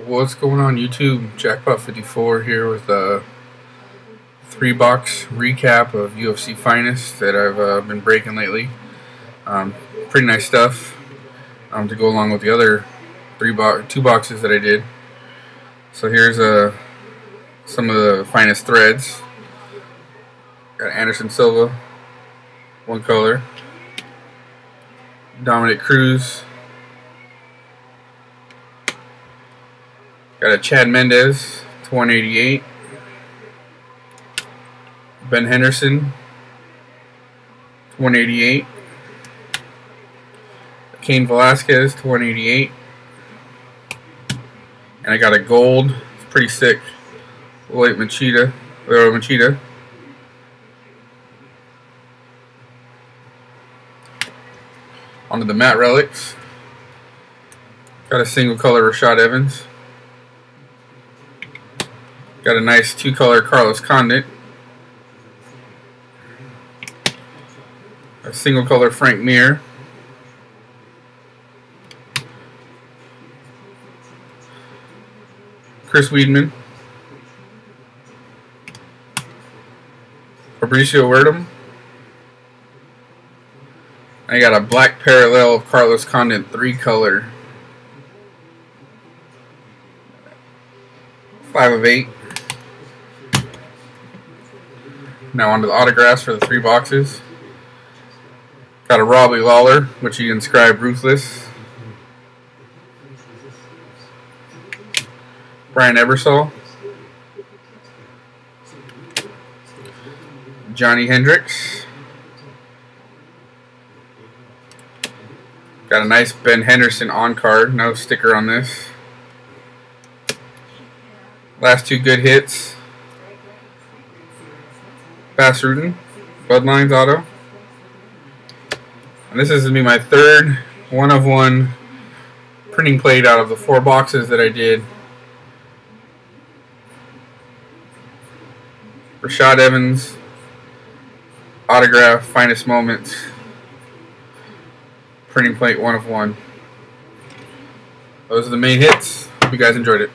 What's going on YouTube? Jackpot54 here with a 3-box recap of UFC Finest that I've been breaking lately. Pretty nice stuff to go along with the other 2 boxes that I did. So here's some of the finest threads. Got Anderson Silva, one color. Dominick Cruz. Got a Chad Mendes to 188. Ben Henderson to 188. Cain Velasquez to 188. And I got a gold. It's pretty sick. Lyoto Machida. Onto the matte relics. Got a single color Rashad Evans. Got a nice 2-color Carlos Condit. A single color Frank Mir. Chris Weidman. Fabricio Werdum. I got a black parallel of Carlos Condit 3-color. 5 of 8. Now onto the autographs for the 3 boxes. Got a Robbie Lawler, which he inscribed Ruthless. Brian Ebersol. Johnny Hendricks. Got a nice Ben Henderson on card, no sticker on this. Last 2 good hits. Bas Rutten, Bloodlines auto. And this is going to be my 3rd 1-of-1 printing plate out of the 4 boxes that I did. Rashad Evans, autograph, Finest Moments, printing plate 1-of-1. Those are the main hits. Hope you guys enjoyed it.